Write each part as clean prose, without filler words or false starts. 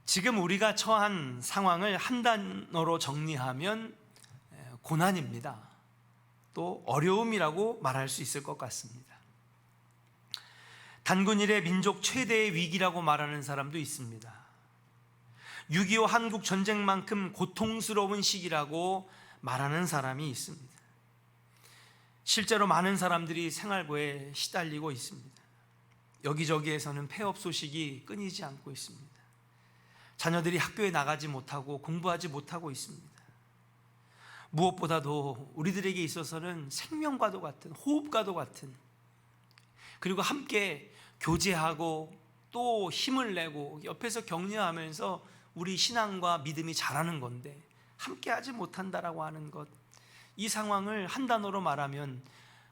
지금 우리가 처한 상황을 한 단어로 정리하면 고난입니다. 또 어려움이라고 말할 수 있을 것 같습니다. 단군 이래 민족 최대의 위기라고 말하는 사람도 있습니다. 6.25 한국 전쟁만큼 고통스러운 시기라고 말하는 사람이 있습니다. 실제로 많은 사람들이 생활고에 시달리고 있습니다. 여기저기에서는 폐업 소식이 끊이지 않고 있습니다. 자녀들이 학교에 나가지 못하고 공부하지 못하고 있습니다. 무엇보다도 우리들에게 있어서는 생명과도 같은, 호흡과도 같은, 그리고 함께 교제하고 또 힘을 내고 옆에서 격려하면서 우리 신앙과 믿음이 자라는 건데 함께 하지 못한다라고 하는 것, 이 상황을 한 단어로 말하면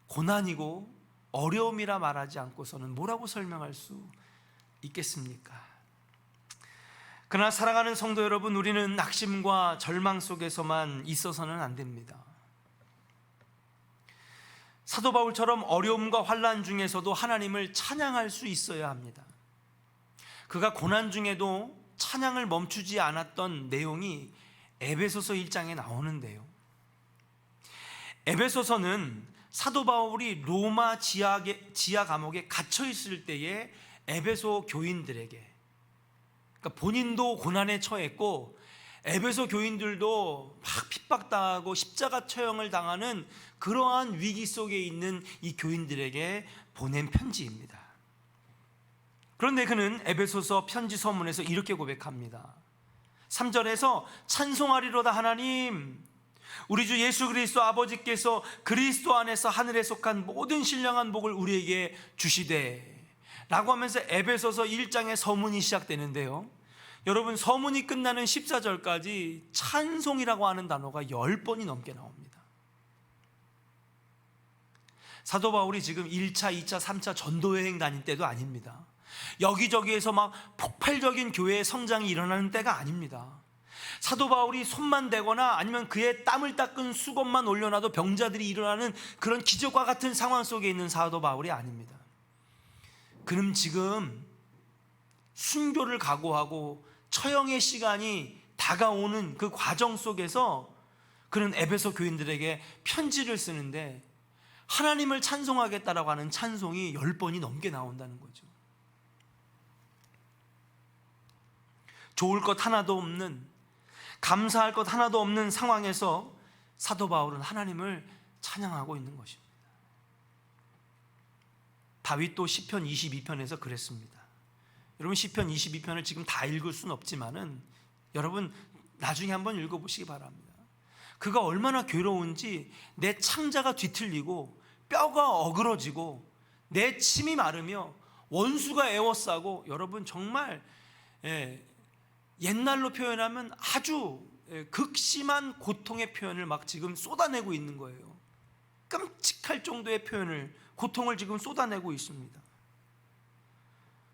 고난이고 어려움이라 말하지 않고서는 뭐라고 설명할 수 있겠습니까? 그러나 사랑하는 성도 여러분, 우리는 낙심과 절망 속에서만 있어서는 안 됩니다. 사도 바울처럼 어려움과 환난 중에서도 하나님을 찬양할 수 있어야 합니다. 그가 고난 중에도 찬양을 멈추지 않았던 내용이 에베소서 1장에 나오는데요, 에베소서는 사도 바울이 로마 지하 감옥에 갇혀 있을 때에 에베소 교인들에게, 그러니까 본인도 고난에 처했고 에베소 교인들도 막 핍박당하고 십자가 처형을 당하는 그러한 위기 속에 있는 이 교인들에게 보낸 편지입니다. 그런데 그는 에베소서 편지 서문에서 이렇게 고백합니다. 3절에서 찬송하리로다 하나님, 우리 주 예수 그리스도 아버지께서 그리스도 안에서 하늘에 속한 모든 신령한 복을 우리에게 주시되 라고 하면서 에베소서 1장의 서문이 시작되는데요, 여러분, 서문이 끝나는 14절까지 찬송이라고 하는 단어가 10번이 넘게 나옵니다. 사도 바울이 지금 1차, 2차, 3차 전도여행 다닐 때도 아닙니다. 여기저기에서 막 폭발적인 교회의 성장이 일어나는 때가 아닙니다. 사도 바울이 손만 대거나 아니면 그의 땀을 닦은 수건만 올려놔도 병자들이 일어나는 그런 기적과 같은 상황 속에 있는 사도 바울이 아닙니다. 그는 지금 순교를 각오하고 처형의 시간이 다가오는 그 과정 속에서 그는 에베소 교인들에게 편지를 쓰는데 하나님을 찬송하겠다라고 하는 찬송이 10번이 넘게 나온다는 거죠. 좋을 것 하나도 없는, 감사할 것 하나도 없는 상황에서 사도 바울은 하나님을 찬양하고 있는 것입니다. 다윗도 시편 22편에서 그랬습니다. 여러분, 시편 22편을 지금 다 읽을 수는 없지만은 여러분 나중에 한번 읽어보시기 바랍니다. 그가 얼마나 괴로운지, 내 창자가 뒤틀리고 뼈가 어그러지고 내 침이 마르며 원수가 에워싸고, 여러분 정말 옛날로 표현하면 아주 극심한 고통의 표현을 막 지금 쏟아내고 있는 거예요. 끔찍할 정도의 표현을, 고통을 지금 쏟아내고 있습니다.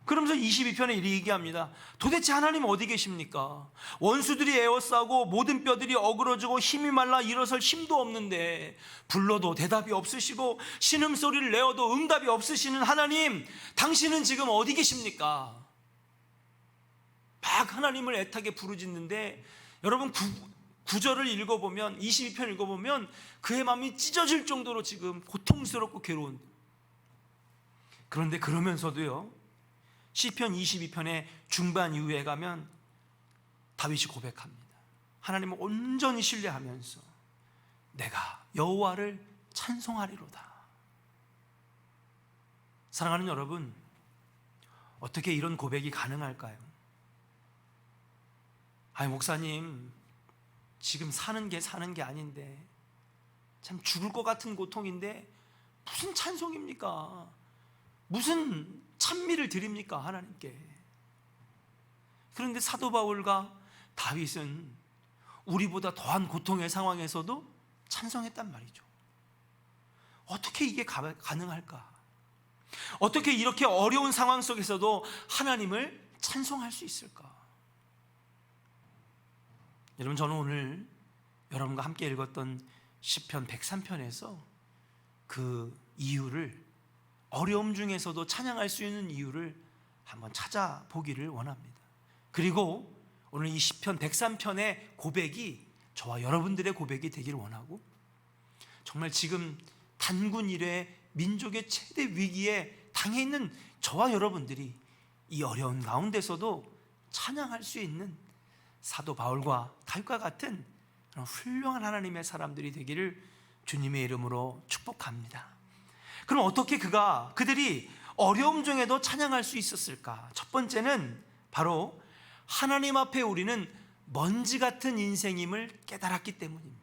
그러면서 22편에 이렇게 얘기합니다. 도대체 하나님 어디 계십니까? 원수들이 에워싸고 모든 뼈들이 어그러지고 힘이 말라 일어설 힘도 없는데 불러도 대답이 없으시고 신음소리를 내어도 응답이 없으시는 하나님, 당신은 지금 어디 계십니까? 막 하나님을 애타게 부르짖는데, 여러분 9절을 읽어보면, 22편 읽어보면 그의 마음이 찢어질 정도로 지금 고통스럽고 괴로운. 그런데 그러면서도요, 시편 22편의 중반 이후에 가면 다윗이 고백합니다. 하나님을 온전히 신뢰하면서 내가 여호와를 찬송하리로다. 사랑하는 여러분, 어떻게 이런 고백이 가능할까요? 아니, 목사님, 지금 사는 게 아닌데, 참 죽을 것 같은 고통인데 무슨 찬송입니까? 무슨 찬미를 드립니까, 하나님께? 그런데 사도 바울과 다윗은 우리보다 더한 고통의 상황에서도 찬송했단 말이죠. 어떻게 이게 가능할까? 어떻게 이렇게 어려운 상황 속에서도 하나님을 찬송할 수 있을까? 여러분, 저는 오늘 여러분과 함께 읽었던 시편 103편에서 그 이유를, 어려움 중에서도 찬양할 수 있는 이유를 한번 찾아보기를 원합니다. 그리고 오늘 이 시편 103편의 고백이 저와 여러분들의 고백이 되기를 원하고, 정말 지금 단군 이래 민족의 최대 위기에 당해 있는 저와 여러분들이 이 어려운 가운데서도 찬양할 수 있는 사도 바울과 다윗과 같은 그런 훌륭한 하나님의 사람들이 되기를 주님의 이름으로 축복합니다. 그럼 어떻게 그들이 어려움 중에도 찬양할 수 있었을까? 첫 번째는 바로 하나님 앞에 우리는 먼지 같은 인생임을 깨달았기 때문입니다.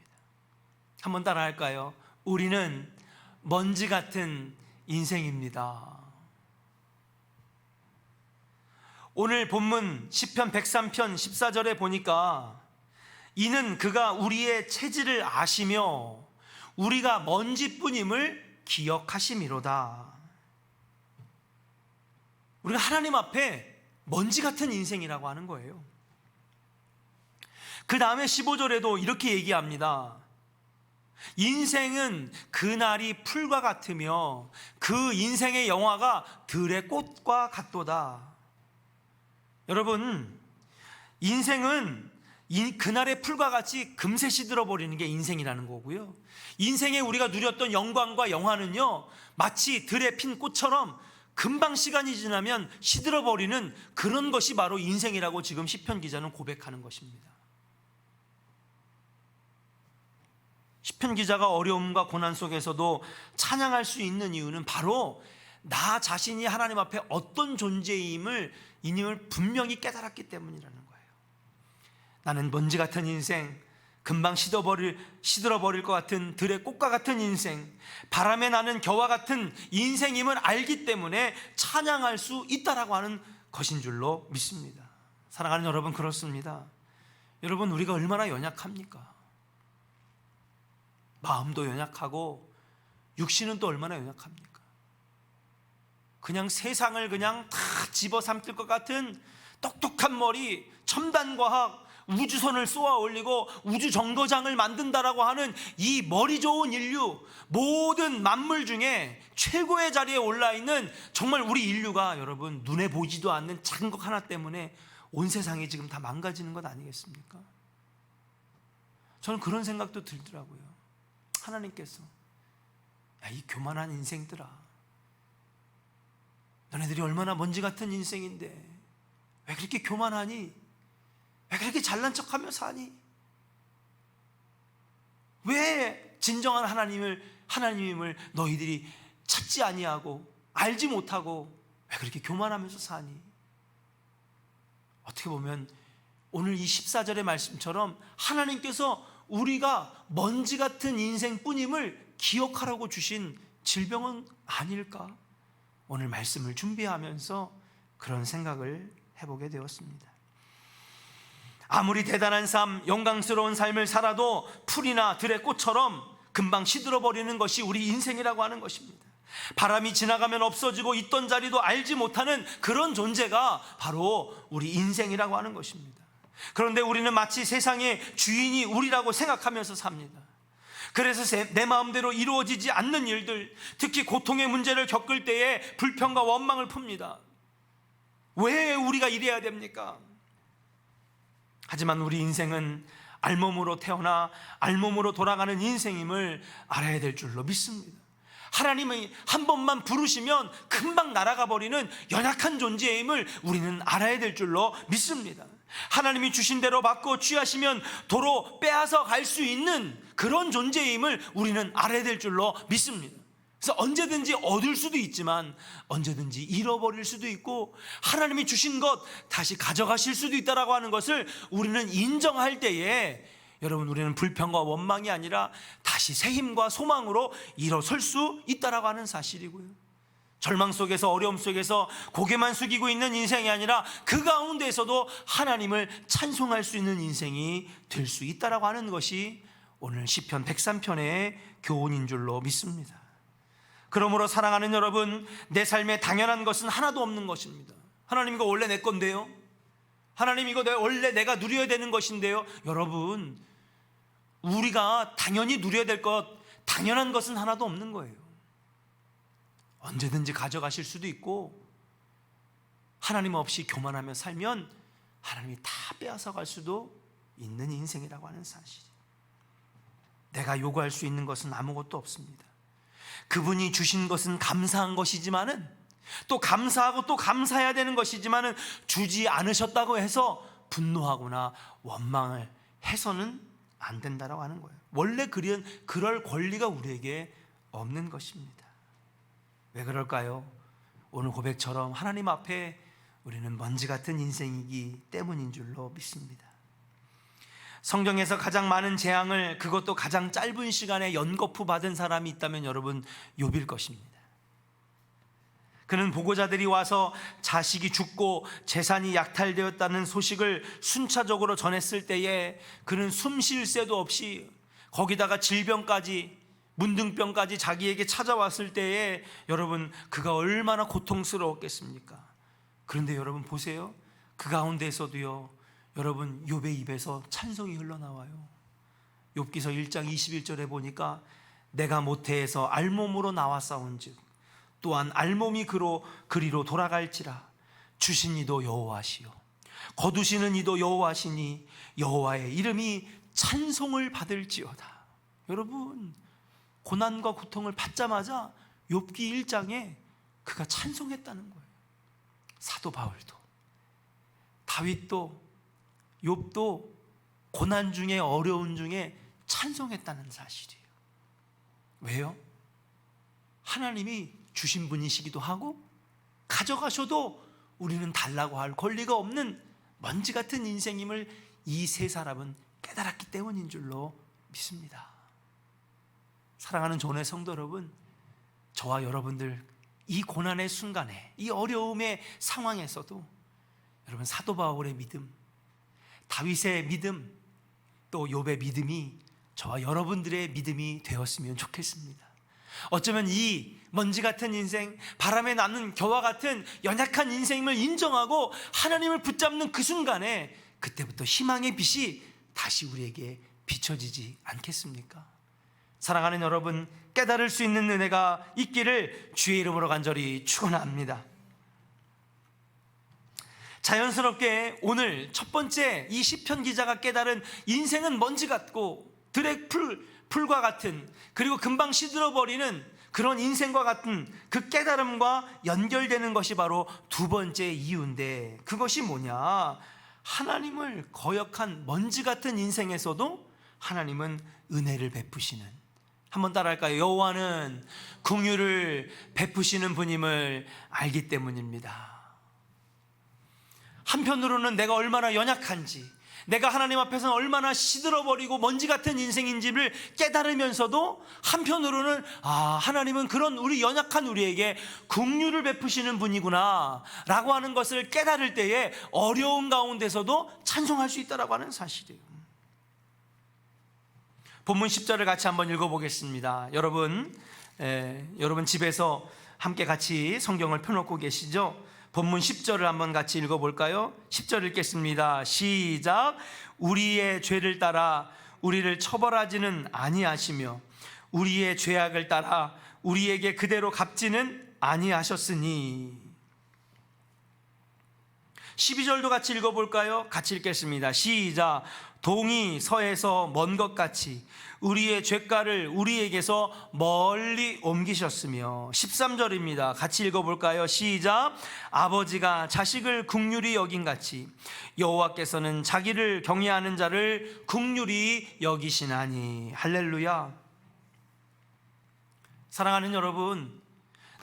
한번 따라 할까요? 우리는 먼지 같은 인생입니다. 오늘 본문 시편 103편 14절에 보니까 이는 그가 우리의 체질을 아시며 우리가 먼지뿐임을 기억하심이로다. 우리가 하나님 앞에 먼지 같은 인생이라고 하는 거예요. 그 다음에 15절에도 이렇게 얘기합니다. 인생은 그날이 풀과 같으며 그 인생의 영화가 들의 꽃과 같도다. 여러분, 인생은 그날의 풀과 같이 금세 시들어버리는 게 인생이라는 거고요, 인생에 우리가 누렸던 영광과 영화는요, 마치 들에 핀 꽃처럼 금방 시간이 지나면 시들어버리는 그런 것이 바로 인생이라고 지금 시편 기자는 고백하는 것입니다. 시편 기자가 어려움과 고난 속에서도 찬양할 수 있는 이유는 바로 나 자신이 하나님 앞에 어떤 존재임을 분명히 깨달았기 때문이라는 거예요. 나는 먼지 같은 인생, 금방 시들어버릴 것 같은 들의 꽃과 같은 인생, 바람에 나는 겨와 같은 인생임을 알기 때문에 찬양할 수 있다라고 하는 것인 줄로 믿습니다. 사랑하는 여러분, 그렇습니다. 여러분, 우리가 얼마나 연약합니까? 마음도 연약하고 육신은 또 얼마나 연약합니까? 그냥 세상을 그냥 다 집어삼킬 것 같은 똑똑한 머리, 첨단과학, 우주선을 쏘아 올리고 우주정거장을 만든다라고 하는 이 머리 좋은 인류, 모든 만물 중에 최고의 자리에 올라있는 정말 우리 인류가 여러분 눈에 보이지도 않는 작은 것 하나 때문에 온 세상이 지금 다 망가지는 것 아니겠습니까? 저는 그런 생각도 들더라고요. 하나님께서 이 교만한 인생들아, 너네들이 얼마나 먼지 같은 인생인데 왜 그렇게 교만하니? 왜 그렇게 잘난 척하며 사니? 왜 진정한 하나님임을 너희들이 찾지 아니하고 알지 못하고 왜 그렇게 교만하면서 사니? 어떻게 보면 오늘 이 14절의 말씀처럼 하나님께서 우리가 먼지 같은 인생뿐임을 기억하라고 주신 질병은 아닐까? 오늘 말씀을 준비하면서 그런 생각을 해보게 되었습니다. 아무리 대단한 삶, 영광스러운 삶을 살아도 풀이나 들의 꽃처럼 금방 시들어버리는 것이 우리 인생이라고 하는 것입니다. 바람이 지나가면 없어지고 있던 자리도 알지 못하는 그런 존재가 바로 우리 인생이라고 하는 것입니다. 그런데 우리는 마치 세상의 주인이 우리라고 생각하면서 삽니다. 그래서 내 마음대로 이루어지지 않는 일들, 특히 고통의 문제를 겪을 때에 불평과 원망을 풉니다. 왜 우리가 이래야 됩니까? 하지만 우리 인생은 알몸으로 태어나 알몸으로 돌아가는 인생임을 알아야 될 줄로 믿습니다. 하나님이 한 번만 부르시면 금방 날아가 버리는 연약한 존재임을 우리는 알아야 될 줄로 믿습니다. 하나님이 주신 대로 받고 취하시면 도로 빼앗아 갈 수 있는 그런 존재임을 우리는 알아야 될 줄로 믿습니다. 그래서 언제든지 얻을 수도 있지만 언제든지 잃어버릴 수도 있고 하나님이 주신 것 다시 가져가실 수도 있다라고 하는 것을 우리는 인정할 때에 여러분, 우리는 불평과 원망이 아니라 다시 새 힘과 소망으로 일어설 수 있다라고 하는 사실이고요, 절망 속에서 어려움 속에서 고개만 숙이고 있는 인생이 아니라 그 가운데에서도 하나님을 찬송할 수 있는 인생이 될 수 있다라고 하는 것이 오늘 시편 103편의 교훈인 줄로 믿습니다. 그러므로 사랑하는 여러분, 내 삶에 당연한 것은 하나도 없는 것입니다. 하나님, 이거 원래 내 건데요. 하나님, 이거 원래 내가 누려야 되는 것인데요. 여러분, 우리가 당연히 누려야 될 것, 당연한 것은 하나도 없는 거예요. 언제든지 가져가실 수도 있고 하나님 없이 교만하며 살면 하나님이 다 빼앗아 갈 수도 있는 인생이라고 하는 사실. 내가 요구할 수 있는 것은 아무것도 없습니다. 그분이 주신 것은 감사한 것이지만은, 또 감사하고 또 감사해야 되는 것이지만은, 주지 않으셨다고 해서 분노하거나 원망을 해서는 안 된다라고 하는 거예요. 원래 그럴 권리가 우리에게 없는 것입니다. 왜 그럴까요? 오늘 고백처럼 하나님 앞에 우리는 먼지 같은 인생이기 때문인 줄로 믿습니다. 성경에서 가장 많은 재앙을, 그것도 가장 짧은 시간에 연거푸 받은 사람이 있다면 여러분, 욥일 것입니다. 그는 보고자들이 와서 자식이 죽고 재산이 약탈되었다는 소식을 순차적으로 전했을 때에 그는 숨 쉴 새도 없이, 거기다가 질병까지, 문둥병까지 자기에게 찾아왔을 때에 여러분, 그가 얼마나 고통스러웠겠습니까? 그런데 여러분 보세요. 그 가운데서도요, 여러분, 욥의 입에서 찬송이 흘러나와요. 욥기서 1장 21절에 보니까 내가 모태에서 알몸으로 나왔사온즉 또한 알몸이 그리로 돌아갈지라. 주신 이도 여호와시요 거두시는 이도 여호와시니 여호와의 이름이 찬송을 받을지어다. 여러분, 고난과 고통을 받자마자 욥기 1장에 그가 찬송했다는 거예요. 사도 바울도, 다윗도, 욥도 고난 중에, 어려운 중에 찬송했다는 사실이에요. 왜요? 하나님이 주신 분이시기도 하고, 가져가셔도 우리는 달라고 할 권리가 없는 먼지 같은 인생임을 이 세 사람은 깨달았기 때문인 줄로 믿습니다. 사랑하는 존의 성도 여러분, 저와 여러분들 이 고난의 순간에, 이 어려움의 상황에서도 여러분, 사도 바울의 믿음, 다윗의 믿음, 또 욥의 믿음이 저와 여러분들의 믿음이 되었으면 좋겠습니다. 어쩌면 이 먼지 같은 인생, 바람에 나는 겨와 같은 연약한 인생임을 인정하고 하나님을 붙잡는 그 순간에, 그때부터 희망의 빛이 다시 우리에게 비춰지지 않겠습니까? 사랑하는 여러분, 깨달을 수 있는 은혜가 있기를 주의 이름으로 간절히 축원합니다. 자연스럽게 오늘 첫 번째 이 시편 기자가 깨달은 인생은 먼지 같고 풀과 같은, 그리고 금방 시들어버리는 그런 인생과 같은 그 깨달음과 연결되는 것이 바로 두 번째 이유인데, 그것이 뭐냐? 하나님을 거역한 먼지 같은 인생에서도 하나님은 은혜를 베푸시는, 한번 따라할까요? 여호와는 긍휼을 베푸시는 분임을 알기 때문입니다. 한편으로는 내가 얼마나 연약한지, 내가 하나님 앞에서는 얼마나 시들어버리고 먼지 같은 인생인지를 깨달으면서도 한편으로는 하나님은 그런 우리 연약한 우리에게 긍휼을 베푸시는 분이구나 라고 하는 것을 깨달을 때에 어려운 가운데서도 찬송할 수 있다라고 하는 사실이에요. 본문 10절을 같이 한번 읽어보겠습니다. 여러분 집에서 함께 같이 성경을 펴놓고 계시죠? 본문 10절을 한번 같이 읽어볼까요? 10절 읽겠습니다. 시작. 우리의 죄를 따라 우리를 처벌하지는 아니하시며 우리의 죄악을 따라 우리에게 그대로 갚지는 아니하셨으니. 12절도 같이 읽어볼까요? 같이 읽겠습니다. 시작. 동이 서에서 먼 것 같이 우리의 죄가를 우리에게서 멀리 옮기셨으며. 13절입니다. 같이 읽어볼까요? 시작. 아버지가 자식을 긍휼히 여긴 같이 여호와께서는 자기를 경외하는 자를 긍휼히 여기시나니. 할렐루야. 사랑하는 여러분,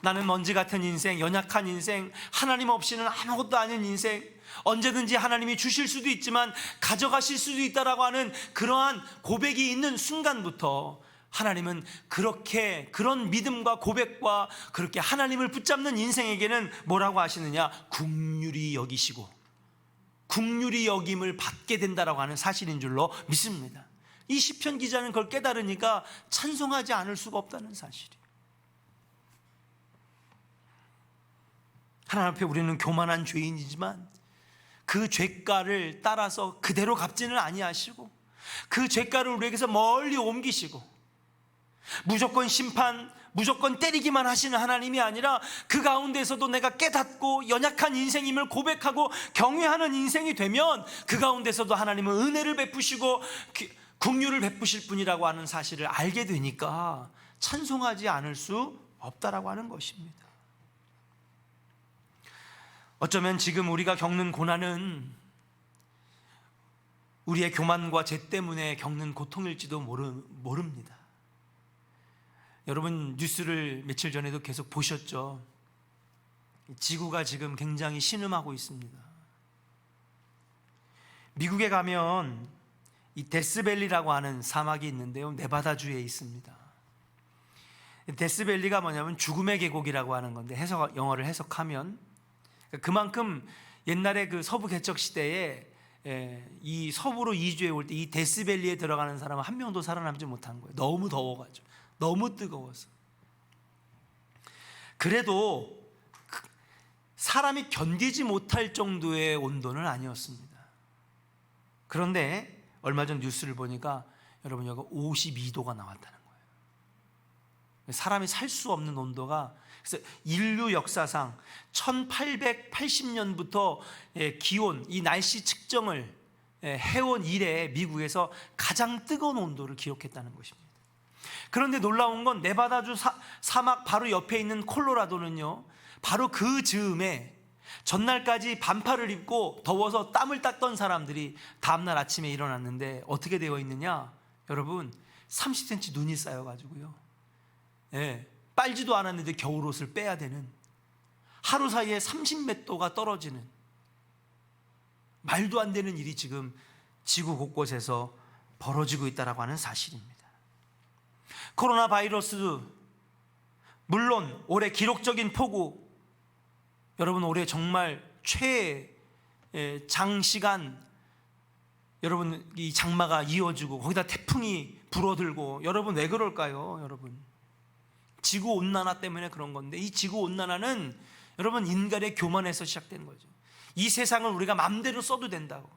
나는 먼지 같은 인생, 연약한 인생, 하나님 없이는 아무것도 아닌 인생, 언제든지 하나님이 주실 수도 있지만 가져가실 수도 있다라고 하는 그러한 고백이 있는 순간부터 하나님은 그런 믿음과 고백과 그렇게 하나님을 붙잡는 인생에게는 뭐라고 하시느냐? 긍휼히 여기시고 긍휼히 여김을 받게 된다라고 하는 사실인 줄로 믿습니다. 이 시편 기자는 그걸 깨달으니까 찬송하지 않을 수가 없다는 사실이에요. 하나님 앞에 우리는 교만한 죄인이지만 그 죄가를 따라서 그대로 갚지는 아니하시고 그 죄가를 우리에게서 멀리 옮기시고 무조건 심판, 무조건 때리기만 하시는 하나님이 아니라 그 가운데서도 내가 깨닫고 연약한 인생임을 고백하고 경외하는 인생이 되면 그 가운데서도 하나님은 은혜를 베푸시고 긍휼을 베푸실 분이라고 하는 사실을 알게 되니까 찬송하지 않을 수 없다라고 하는 것입니다. 어쩌면 지금 우리가 겪는 고난은 우리의 교만과 죄 때문에 겪는 고통일지도 모릅니다. 여러분 뉴스를 며칠 전에도 계속 보셨죠? 지구가 지금 굉장히 신음하고 있습니다. 미국에 가면 이 데스밸리라고 하는 사막이 있는데요, 네바다주에 있습니다. 데스밸리가 뭐냐면 죽음의 계곡이라고 하는 건데 영어를 해석하면 그만큼 옛날에 그 서부 개척 시대에 이 서부로 이주해 올 때 이 데스밸리에 들어가는 사람은 한 명도 살아남지 못한 거예요. 너무 더워가지고, 너무 뜨거워서. 그래도 사람이 견디지 못할 정도의 온도는 아니었습니다. 그런데 얼마 전 뉴스를 보니까 여러분 여기 52도가 나왔다는 거예요. 사람이 살 수 없는 온도가. 그래서 인류 역사상 1880년부터 기온, 이 날씨 측정을 해온 이래 미국에서 가장 뜨거운 온도를 기록했다는 것입니다. 그런데 놀라운 건 네바다주 사막 바로 옆에 있는 콜로라도는요, 바로 그 즈음에 전날까지 반팔을 입고 더워서 땀을 닦던 사람들이 다음날 아침에 일어났는데 어떻게 되어 있느냐, 여러분 30cm 눈이 쌓여가지고요, 빨지도 않았는데 겨울옷을 빼야 되는, 하루 사이에 30몇 도가 떨어지는 말도 안 되는 일이 지금 지구 곳곳에서 벌어지고 있다고 하는 사실입니다. 코로나 바이러스, 물론 올해 기록적인 폭우, 여러분 올해 정말 최장시간 여러분 이 장마가 이어지고 거기다 태풍이 불어들고, 여러분 왜 그럴까요? 여러분 지구온난화 때문에 그런 건데, 이 지구온난화는 여러분 인간의 교만에서 시작된 거죠. 이 세상을 우리가 마음대로 써도 된다고,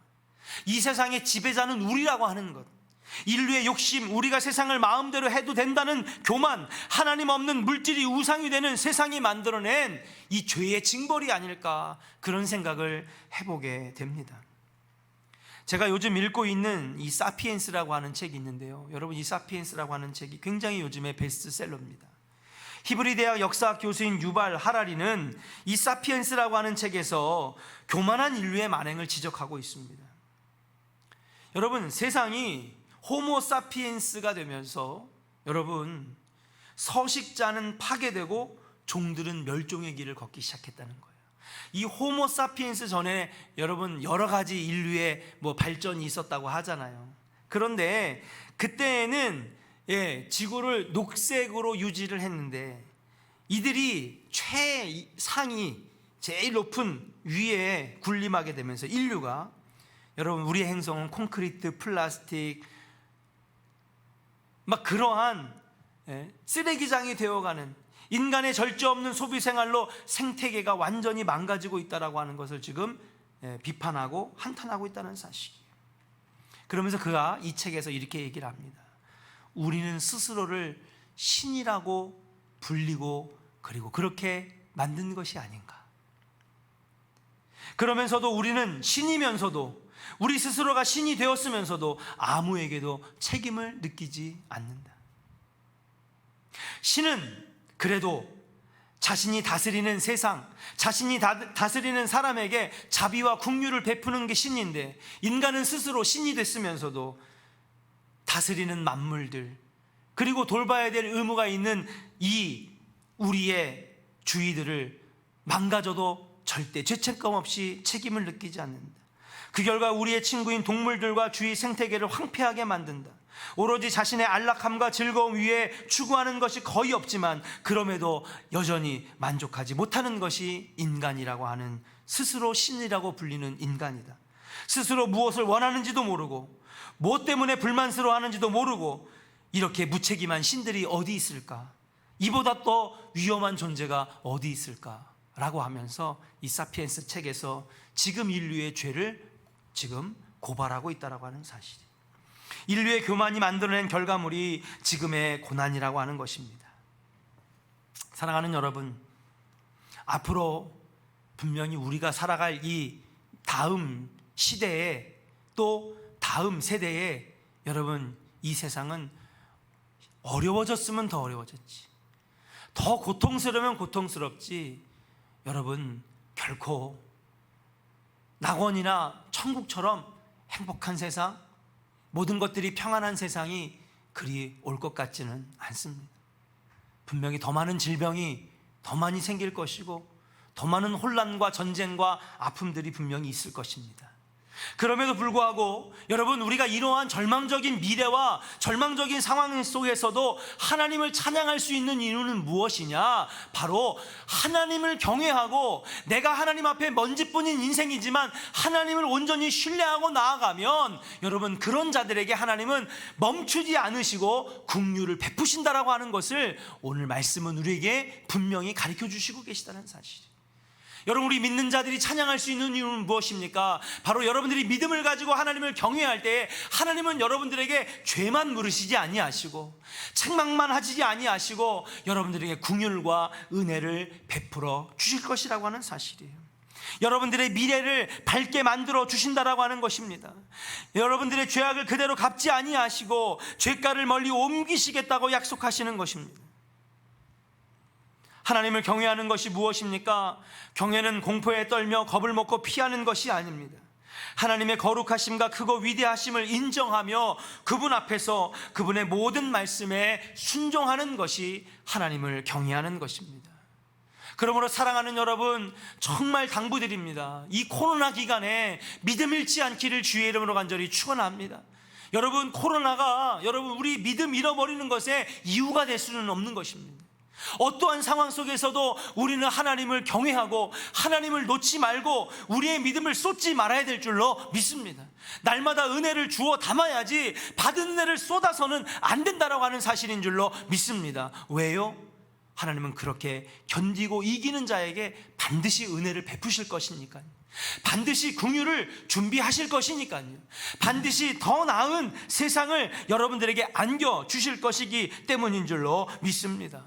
이 세상의 지배자는 우리라고 하는 것, 인류의 욕심, 우리가 세상을 마음대로 해도 된다는 교만, 하나님 없는 물질이 우상이 되는 세상이 만들어낸 이 죄의 징벌이 아닐까, 그런 생각을 해보게 됩니다. 제가 요즘 읽고 있는 이 사피엔스라고 하는 책이 있는데요, 여러분 이 사피엔스라고 하는 책이 굉장히 요즘의 베스트셀러입니다. 히브리 대학 역사학 교수인 유발 하라리는 이 사피엔스라고 하는 책에서 교만한 인류의 만행을 지적하고 있습니다. 여러분 세상이 호모 사피엔스가 되면서 여러분 서식자는 파괴되고 종들은 멸종의 길을 걷기 시작했다는 거예요. 이 호모 사피엔스 전에 여러분 여러 가지 인류의 발전이 있었다고 하잖아요. 그런데 그때에는 지구를 녹색으로 유지를 했는데, 이들이 최상위 제일 높은 위에 군림하게 되면서 인류가, 여러분 우리의 행성은 콘크리트, 플라스틱 막 그러한 쓰레기장이 되어가는, 인간의 절제 없는 소비 생활로 생태계가 완전히 망가지고 있다라고 하는 것을 지금 비판하고 한탄하고 있다는 사실이에요. 그러면서 그가 이 책에서 이렇게 얘기를 합니다. 우리는 스스로를 신이라고 불리고 그리고 그렇게 만든 것이 아닌가. 그러면서도 우리는 신이면서도, 우리 스스로가 신이 되었으면서도 아무에게도 책임을 느끼지 않는다. 신은 그래도 자신이 다스리는 세상, 자신이 다스리는 사람에게 자비와 긍휼을 베푸는 게 신인데, 인간은 스스로 신이 됐으면서도 다스리는 만물들, 그리고 돌봐야 될 의무가 있는 이 우리의 주위들을 망가져도 절대 죄책감 없이 책임을 느끼지 않는다. 그 결과 우리의 친구인 동물들과 주위 생태계를 황폐하게 만든다. 오로지 자신의 안락함과 즐거움 위에 추구하는 것이 거의 없지만 그럼에도 여전히 만족하지 못하는 것이 인간이라고 하는, 스스로 신이라고 불리는 인간이다. 스스로 무엇을 원하는지도 모르고 무엇 때문에 불만스러워하는지도 모르고 이렇게 무책임한 신들이 어디 있을까? 이보다 더 위험한 존재가 어디 있을까? 라고 하면서 이 사피엔스 책에서 지금 인류의 죄를 지금 고발하고 있다고 하는 사실이에요. 인류의 교만이 만들어낸 결과물이 지금의 고난이라고 하는 것입니다. 사랑하는 여러분, 앞으로 분명히 우리가 살아갈 이 다음 시대에 또 다음 세대에 여러분, 이 세상은 어려워졌으면 더 어려워졌지, 더 고통스러우면 고통스럽지, 여러분 결코 낙원이나 천국처럼 행복한 세상, 모든 것들이 평안한 세상이 그리 올 것 같지는 않습니다. 분명히 더 많은 질병이 더 많이 생길 것이고 더 많은 혼란과 전쟁과 아픔들이 분명히 있을 것입니다. 그럼에도 불구하고 여러분, 우리가 이러한 절망적인 미래와 절망적인 상황 속에서도 하나님을 찬양할 수 있는 이유는 무엇이냐? 바로 하나님을 경외하고 내가 하나님 앞에 먼지뿐인 인생이지만 하나님을 온전히 신뢰하고 나아가면 여러분, 그런 자들에게 하나님은 멈추지 않으시고 긍휼을 베푸신다라고 하는 것을 오늘 말씀은 우리에게 분명히 가르쳐 주시고 계시다는 사실이에요. 여러분, 우리 믿는 자들이 찬양할 수 있는 이유는 무엇입니까? 바로 여러분들이 믿음을 가지고 하나님을 경외할 때 하나님은 여러분들에게 죄만 물으시지 아니하시고 책망만 하시지 아니하시고 여러분들에게 긍휼과 은혜를 베풀어 주실 것이라고 하는 사실이에요. 여러분들의 미래를 밝게 만들어 주신다라고 하는 것입니다. 여러분들의 죄악을 그대로 갚지 아니하시고 죄가를 멀리 옮기시겠다고 약속하시는 것입니다. 하나님을 경외하는 것이 무엇입니까? 경외는 공포에 떨며 겁을 먹고 피하는 것이 아닙니다. 하나님의 거룩하심과 크고 위대하심을 인정하며 그분 앞에서 그분의 모든 말씀에 순종하는 것이 하나님을 경외하는 것입니다. 그러므로 사랑하는 여러분, 정말 당부드립니다. 이 코로나 기간에 믿음 잃지 않기를 주의 이름으로 간절히 축원합니다. 여러분, 코로나가 여러분 우리 믿음 잃어버리는 것에 이유가 될 수는 없는 것입니다. 어떠한 상황 속에서도 우리는 하나님을 경외하고 하나님을 놓지 말고 우리의 믿음을 쏟지 말아야 될 줄로 믿습니다. 날마다 은혜를 주어 담아야지 받은 은혜를 쏟아서는 안 된다라고 하는 사실인 줄로 믿습니다. 왜요? 하나님은 그렇게 견디고 이기는 자에게 반드시 은혜를 베푸실 것이니까요. 반드시 긍휼을 준비하실 것이니까요. 반드시 더 나은 세상을 여러분들에게 안겨주실 것이기 때문인 줄로 믿습니다.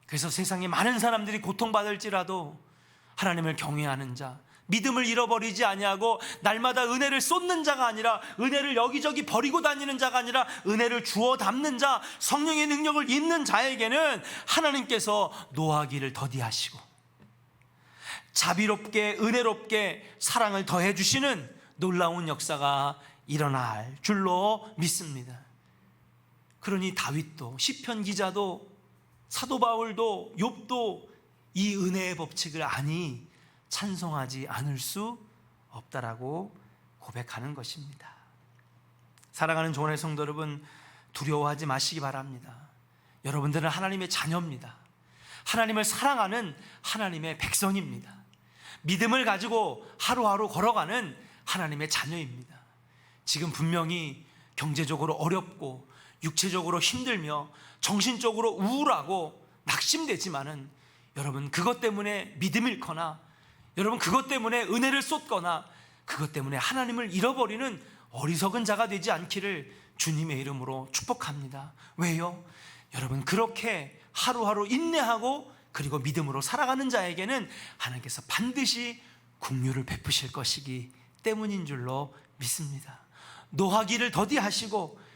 그래서 세상에 많은 사람들이 고통받을지라도 하나님을 경외하는 자, 믿음을 잃어버리지 아니하고 날마다 은혜를 쏟는 자가 아니라 은혜를 여기저기 버리고 다니는 자가 아니라 은혜를 주워 담는 자, 성령의 능력을 입는 자에게는 하나님께서 노하기를 더디하시고 자비롭게 은혜롭게 사랑을 더해 주시는 놀라운 역사가 일어날 줄로 믿습니다. 그러니 다윗도, 시편 기자도, 사도 바울도, 욥도 이 은혜의 법칙을 아니 찬송하지 않을 수 없다라고 고백하는 것입니다. 사랑하는 조원의 성도 여러분, 두려워하지 마시기 바랍니다. 여러분들은 하나님의 자녀입니다. 하나님을 사랑하는 하나님의 백성입니다. 믿음을 가지고 하루하루 걸어가는 하나님의 자녀입니다. 지금 분명히 경제적으로 어렵고 육체적으로 힘들며 정신적으로 우울하고 낙심되지만은 여러분, 그것 때문에 믿음을 잃거나 여러분 그것 때문에 은혜를 쏟거나 그것 때문에 하나님을 잃어버리는 어리석은 자가 되지 않기를 주님의 이름으로 축복합니다. 왜요? 여러분, 그렇게 하루하루 인내하고 그리고 믿음으로 살아가는 자에게는 하나님께서 반드시 긍휼을 베푸실 것이기 때문인 줄로 믿습니다. 노하기를 더디하시고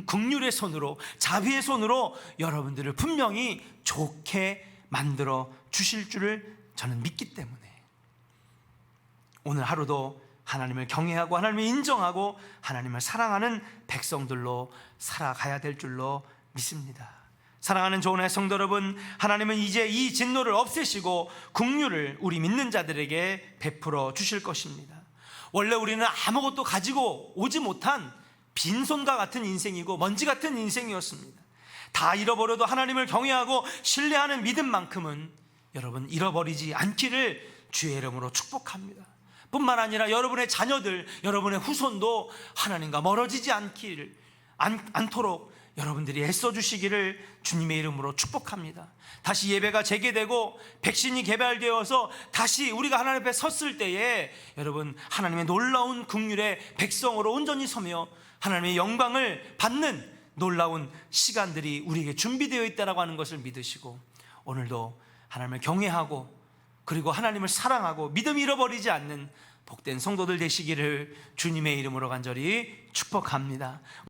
긍휼의 손으로, 자비의 손으로 여러분들을 분명히 좋게 만들어 주실 줄을 저는 믿기 때문에 오늘 하루도 하나님을 경외하고 하나님을 인정하고 하나님을 사랑하는 백성들로 살아가야 될 줄로 믿습니다. 사랑하는 조은의 성도 여러분, 하나님은 이제 이 진노를 없애시고 긍휼을 우리 믿는 자들에게 베풀어 주실 것입니다. 원래 우리는 아무것도 가지고 오지 못한 빈손과 같은 인생이고 먼지 같은 인생이었습니다. 다 잃어버려도 하나님을 경외하고 신뢰하는 믿음만큼은 여러분 잃어버리지 않기를 주의 이름으로 축복합니다. 뿐만 아니라 여러분의 자녀들, 여러분의 후손도 하나님과 멀어지지 않도록 여러분들이 애써주시기를 주님의 이름으로 축복합니다. 다시 예배가 재개되고 백신이 개발되어서 다시 우리가 하나님 앞에 섰을 때에 여러분 하나님의 놀라운 긍휼의 백성으로 온전히 서며 하나님의 영광을 받는 놀라운 시간들이 우리에게 준비되어 있다라고 하는 것을 믿으시고, 오늘도 하나님을 경외하고 그리고 하나님을 사랑하고 믿음 잃어버리지 않는 복된 성도들 되시기를 주님의 이름으로 간절히 축복합니다.